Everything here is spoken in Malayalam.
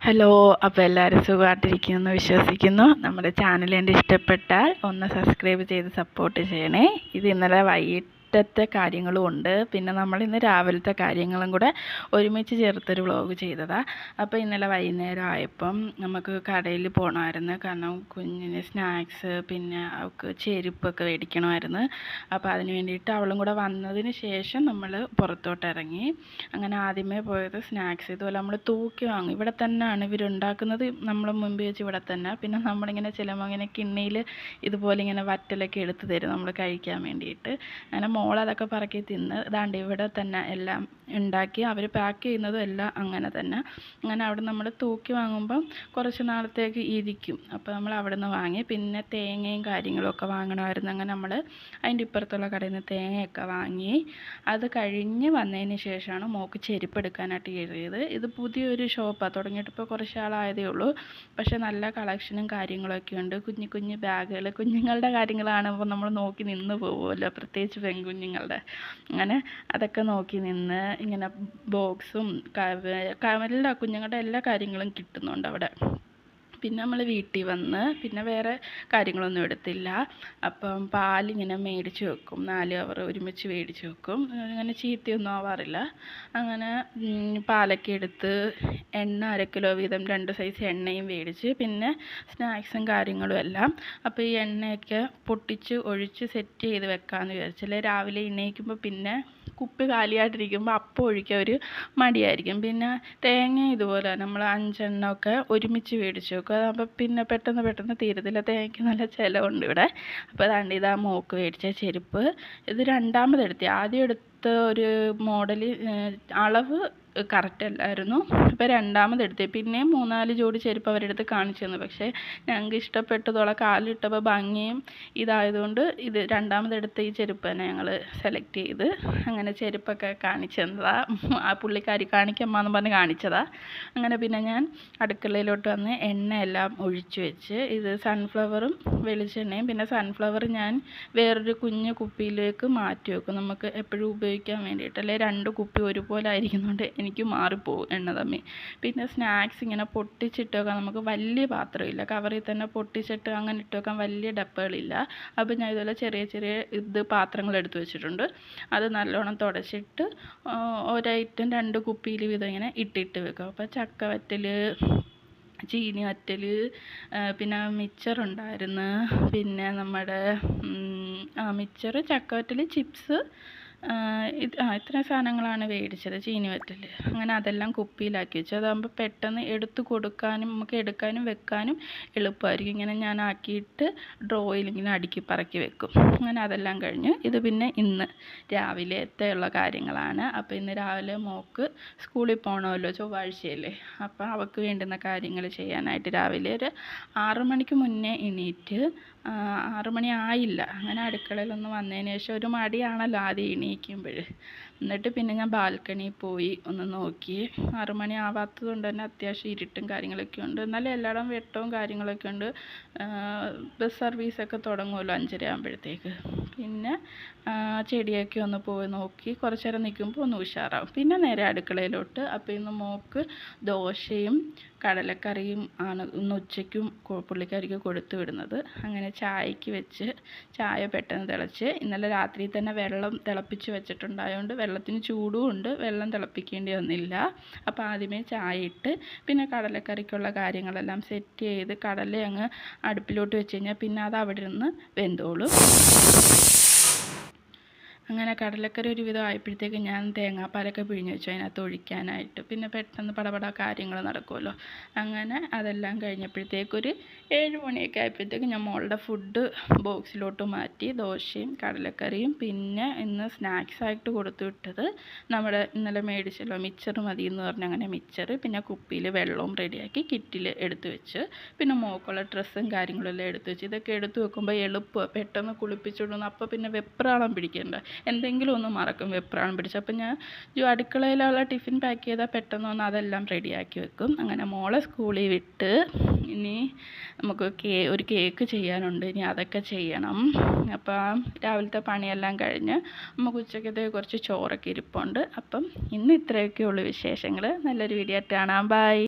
ഹലോ, അപ്പോൾ എല്ലാവരും സുഖമായിട്ടിരിക്കുമെന്ന് വിശ്വസിക്കുന്നു. നമ്മുടെ ചാനൽ എൻ്റെ ഇഷ്ടപ്പെട്ടാൽ ഒന്ന് സബ്സ്ക്രൈബ് ചെയ്ത് സപ്പോർട്ട് ചെയ്യണേ. ഇത് ഇന്നലെ വൈകിട്ടത്തെ കാര്യങ്ങളും ഉണ്ട്, പിന്നെ നമ്മളിന്ന് രാവിലത്തെ കാര്യങ്ങളും കൂടെ ഒരുമിച്ച് ചേർത്തൊരു വ്ളോഗ് ചെയ്തതാണ്. അപ്പോൾ ഇന്നലെ വൈകുന്നേരം ആയപ്പം നമുക്ക് കടയിൽ പോകണമായിരുന്നു, കാരണം കുഞ്ഞിന് സ്നാക്സ് പിന്നെ അവൾക്ക് ചെരുപ്പൊക്കെ മേടിക്കണമായിരുന്നു. അപ്പോൾ അതിന് വേണ്ടിയിട്ട് അവളും കൂടെ വന്നതിന് ശേഷം നമ്മൾ പുറത്തോട്ട് ഇറങ്ങി. അങ്ങനെ ആദ്യമേ പോയത് സ്നാക്സ്, ഇതുപോലെ നമ്മൾ തൂക്കി വാങ്ങും. ഇവിടെ തന്നെയാണ് ഇവരുണ്ടാക്കുന്നത്, നമ്മൾ മുമ്പ് വെച്ച് ഇവിടെ തന്നെ. പിന്നെ നമ്മളിങ്ങനെ ചിലപ്പോൾ ഇങ്ങനെ കിണ്ണിയിൽ ഇതുപോലെ ഇങ്ങനെ വറ്റലൊക്കെ എടുത്ത് തരും നമ്മൾ കഴിക്കാൻ വേണ്ടിയിട്ട്. അങ്ങനെ മോളതൊക്കെ പറക്കി തിന്ന് ഇതാണ്ട് ഇവിടെ തന്നെ എല്ലാം ഉണ്ടാക്കി അവർ പാക്ക് ചെയ്യുന്നതും എല്ലാം അങ്ങനെ തന്നെ. അങ്ങനെ അവിടെ നമ്മൾ തൂക്കി വാങ്ങുമ്പം കുറച്ച് നാളത്തേക്ക് ഇരിക്കും. അപ്പോൾ നമ്മൾ അവിടെ നിന്ന് വാങ്ങി. പിന്നെ തേങ്ങയും കാര്യങ്ങളൊക്കെ വാങ്ങണമായിരുന്നു. അങ്ങനെ നമ്മൾ അതിൻ്റെ ഇപ്പുറത്തുള്ള കടയിൽ നിന്ന് തേങ്ങയൊക്കെ വാങ്ങി. അത് കഴിഞ്ഞ് വന്നതിന് ശേഷമാണ് മോൾക്ക് ചെരുപ്പ് എടുക്കാനായിട്ട് കയറിയത്. ഇത് പുതിയൊരു ഷോപ്പാണ്, തുടങ്ങിയിട്ട് ഇപ്പോൾ കുറച്ച് ആളായതേ ഉള്ളൂ. പക്ഷേ നല്ല കളക്ഷനും കാര്യങ്ങളൊക്കെ ഉണ്ട്. കുഞ്ഞു കുഞ്ഞു ബാഗുകൾ, കുഞ്ഞുങ്ങളുടെ കാര്യങ്ങളാണപ്പോൾ നമ്മൾ നോക്കി നിന്ന് പോകുമല്ലോ, പ്രത്യേകിച്ച് പെൺകുഞ്ഞുങ്ങളുടെ. അങ്ങനെ അതൊക്കെ നോക്കി നിന്ന് ഇങ്ങനെ ബോക്സും എല്ലാ കുഞ്ഞുങ്ങളുടെ എല്ലാ കാര്യങ്ങളും കിട്ടുന്നുണ്ട് അവിടെ. പിന്നെ നമ്മൾ വീട്ടിൽ വന്ന് പിന്നെ വേറെ കാര്യങ്ങളൊന്നും എടുത്തില്ല. അപ്പം പാലിങ്ങനെ മേടിച്ച് വെക്കും, 4 കവർ ഒരുമിച്ച് മേടിച്ച് വെക്കും. അങ്ങനെ ചീത്തയൊന്നും ആവാറില്ല. അങ്ങനെ പാലൊക്കെ എടുത്ത് എണ്ണ 1 കിലോ വീതം 2 സൈസ് എണ്ണയും മേടിച്ച്, പിന്നെ സ്നാക്സും കാര്യങ്ങളും എല്ലാം. അപ്പോൾ ഈ എണ്ണയൊക്കെ പൊട്ടിച്ച് ഒഴിച്ച് സെറ്റ് ചെയ്ത് വെക്കാമെന്ന് വിചാരിച്ചല്ലേ. രാവിലെ എണ്ണയിക്കുമ്പോൾ പിന്നെ കുപ്പി കാലിയായിട്ടിരിക്കുമ്പോൾ അപ്പം ഒഴിക്കാൻ ഒരു മടിയായിരിക്കും. പിന്നെ തേങ്ങ ഇതുപോലെ നമ്മൾ 5 എണ്ണമൊക്കെ ഒരുമിച്ച് മേടിച്ച് വെക്കും. അതാകുമ്പോൾ പിന്നെ പെട്ടെന്ന് തീരത്തില്ല. തേങ്ങയ്ക്ക് നല്ല ചിലവുണ്ട് ഇവിടെ. അപ്പോൾ അതാണ്ട് ഇതാ മോൾക്ക് മേടിച്ച ചെരുപ്പ്. ഇത് രണ്ടാമതെടുത്തി. ആദ്യം എടുത്ത ഒരു മോഡൽ അളവ് കറക്റ്റ് അല്ലായിരുന്നു. അപ്പോൾ രണ്ടാമതെടുത്തേ. പിന്നെയും 3-4 ജോഡി ചെരുപ്പ് അവരെടുത്ത് കാണിച്ചു തന്നു. പക്ഷേ ഞങ്ങൾക്ക് ഇഷ്ടപ്പെട്ടതോളം കാലിട്ടപ്പോൾ ഭംഗിയും ഇതായതുകൊണ്ട് ഇത് രണ്ടാമതെടുത്ത ഈ ചെരുപ്പ് തന്നെ ഞങ്ങൾ സെലക്ട് ചെയ്ത്. അങ്ങനെ ചെരുപ്പൊക്കെ കാണിച്ചു തന്നതാണ്. ആ പുള്ളിക്കാരി കാണിക്കമ്മാന്ന് പറഞ്ഞ് കാണിച്ചതാണ്. അങ്ങനെ പിന്നെ ഞാൻ അടുക്കളയിലോട്ട് വന്ന് എണ്ണയെല്ലാം ഒഴിച്ചു വെച്ച്, ഇത് സൺഫ്ലവറും വെളിച്ചെണ്ണയും. പിന്നെ സൺഫ്ലവർ ഞാൻ വേറൊരു കുഞ്ഞു കുപ്പിയിലേക്ക് മാറ്റി വെക്കും, നമുക്ക് എപ്പോഴും ഉപയോഗിക്കാൻ വേണ്ടിയിട്ട്. അല്ലെ 2 കുപ്പി ഒരുപോലെ ആയിരിക്കുന്നതുകൊണ്ട് എനിക്ക് മാറിപ്പോകും എണ്ണ തമ്മിൽ. പിന്നെ സ്നാക്സ് ഇങ്ങനെ പൊട്ടിച്ചിട്ട് വെക്കാൻ നമുക്ക് വലിയ പാത്രമില്ല, കവറിൽ തന്നെ പൊട്ടിച്ചിട്ട് അങ്ങനെ ഇട്ട് വെക്കാൻ വലിയ ഡപ്പകളില്ല. അപ്പോൾ ഞാൻ ഇതുപോലെ ചെറിയ പാത്രങ്ങൾ എടുത്ത് വെച്ചിട്ടുണ്ട്. അത് നല്ലോണം തുടച്ചിട്ട് ഒരൈറ്റം 2 കുപ്പിയിൽ വീതം ഇങ്ങനെ ഇട്ടിട്ട് വെക്കും. അപ്പോൾ ചക്കവറ്റൽ, ചീനി വറ്റൽ, പിന്നെ മിച്ചറുണ്ടായിരുന്നു. പിന്നെ നമ്മുടെ മിച്ചർ, ചക്കവറ്റൽ, ചിപ്സ്, ഇത്രയും സാധനങ്ങളാണ് മേടിച്ചത്. ചീനി വറ്റൽ അങ്ങനെ അതെല്ലാം കുപ്പിയിലാക്കി വെച്ചു. അതാകുമ്പോൾ പെട്ടെന്ന് എടുത്ത് കൊടുക്കാനും നമുക്ക് എടുക്കാനും വെക്കാനും എളുപ്പമായിരിക്കും. ഇങ്ങനെ ഞാൻ ആക്കിയിട്ട് ഡ്രോയിൽ ഇങ്ങനെ അടുക്കി പറക്കി വെക്കും. അങ്ങനെ അതെല്ലാം കഴിഞ്ഞ് ഇത് പിന്നെ ഇന്ന് രാവിലത്തെ ഉള്ള കാര്യങ്ങളാണ്. അപ്പോൾ ഇന്ന് രാവിലെ മോൾക്ക് സ്കൂളിൽ പോകണമല്ലോ, ചൊവ്വാഴ്ചയല്ലേ. അപ്പോൾ അവൾക്ക് വേണ്ടുന്ന കാര്യങ്ങൾ ചെയ്യാനായിട്ട് രാവിലെ ഒരു 6 മണിക്ക് മുന്നേ എണീറ്റ്. 6 മണി ആയില്ല. അങ്ങനെ അടുക്കളയിലൊന്ന് വന്നതിന് ശേഷം ഒരു മടിയാണല്ലോ ആദ്യം എണീക്കുമ്പോൾ. എന്നിട്ട് പിന്നെ ഞാൻ ബാൽക്കണിയിൽ പോയി ഒന്ന് നോക്കി. 6 മണി ആവാത്തത് കൊണ്ട് തന്നെ അത്യാവശ്യം ഇരുട്ടും കാര്യങ്ങളൊക്കെ ഉണ്ട്. എന്നാലും എല്ലായിടവും വെട്ടവും കാര്യങ്ങളൊക്കെ ഉണ്ട്. ബസ് സർവീസൊക്കെ തുടങ്ങുമല്ലോ 5:30 ആകുമ്പോഴത്തേക്ക്. പിന്നെ ചെടിയൊക്കെ ഒന്ന് പോയി നോക്കി കുറച്ച് നേരം നിൽക്കുമ്പോൾ ഒന്ന് ഉഷാറാവും. പിന്നെ നേരെ അടുക്കളയിലോട്ട്. അപ്പോൾ ഇന്ന് മോൾക്ക് ദോശയും കടലക്കറിയും ആണ് ഇന്ന് ഉച്ചയ്ക്കും പുള്ളിക്കാരിക്ക് കൊടുത്തു വിടുന്നത്. അങ്ങനെ ചായക്ക് വെച്ച്, ചായ പെട്ടെന്ന് തിളച്ച്. ഇന്നലെ രാത്രി തന്നെ വെള്ളം തിളപ്പിച്ച് വെച്ചിട്ടുണ്ടായതുകൊണ്ട് വെള്ളത്തിന് ചൂടും ഉണ്ട്, വെള്ളം തിളപ്പിക്കേണ്ടി വന്നില്ല. അപ്പോൾ ആദ്യമേ ചായ ഇട്ട് പിന്നെ കടലക്കറിക്കുള്ള കാര്യങ്ങളെല്ലാം സെറ്റ് ചെയ്ത് കടല അങ്ങ് അടുപ്പിലോട്ട് വെച്ച് കഴിഞ്ഞാൽ പിന്നെ അത് അവിടെ നിന്ന് വെന്തോളും. അങ്ങനെ കടലക്കറി ഒരുവിധം ആയപ്പോഴത്തേക്ക് ഞാൻ തേങ്ങാപ്പാലൊക്കെ പിഴിഞ്ഞ് വെച്ചു അതിനകത്ത് ഒഴിക്കാനായിട്ട്. പിന്നെ പെട്ടെന്ന് പടപട കാര്യങ്ങൾ നടക്കുമല്ലോ. അങ്ങനെ അതെല്ലാം കഴിഞ്ഞപ്പോഴത്തേക്കൊരു 7 മണിയൊക്കെ ആയപ്പോഴത്തേക്ക് ഞാൻ മോളുടെ ഫുഡ് ബോക്സിലോട്ട് മാറ്റി. ദോശയും കടലക്കറിയും, പിന്നെ ഇന്ന് സ്നാക്സായിട്ട് കൊടുത്തു വിട്ടത് നമ്മുടെ ഇന്നലെ മേടിച്ചല്ലോ മിച്ചർ മതി എന്ന് പറഞ്ഞ് അങ്ങനെ മിച്ചർ, പിന്നെ കുപ്പിയിൽ വെള്ളവും റെഡിയാക്കി കിറ്റിൽ എടുത്ത് വെച്ച്. പിന്നെ മോക്കുള്ള ഡ്രസ്സും കാര്യങ്ങളും എല്ലാം എടുത്ത് വെച്ച്. ഇതൊക്കെ എടുത്ത് വെക്കുമ്പോൾ എളുപ്പമാണ്, പെട്ടെന്ന് കുളിപ്പിച്ചിടുന്നു. അപ്പോൾ പിന്നെ വെപ്രാളം പിടിക്കേണ്ട, എന്തെങ്കിലും ഒന്ന് മറക്കും വെപ്രാളം പിടിച്ച്. അപ്പം ഞാൻ അടുക്കളയിലുള്ള ടിഫിൻ പാക്ക് ചെയ്താൽ പെട്ടെന്ന് ഒന്ന് അതെല്ലാം റെഡിയാക്കി വെക്കും. അങ്ങനെ മോളെ സ്കൂളിൽ വിട്ട് ഇനി നമുക്ക് ഒരു കേക്ക് ചെയ്യാനുണ്ട്, ഇനി അതൊക്കെ ചെയ്യണം. അപ്പം രാവിലത്തെ പണിയെല്ലാം കഴിഞ്ഞ് നമുക്ക് ഉച്ചക്കത്തേക്ക് കുറച്ച് ചോറൊക്കെ ഇരിപ്പുണ്ട്. അപ്പം ഇന്ന് ഇത്രയൊക്കെ ഉള്ളൂ വിശേഷങ്ങൾ. നല്ലൊരു വീഡിയോ ആയിട്ട് കാണാം. ബൈ.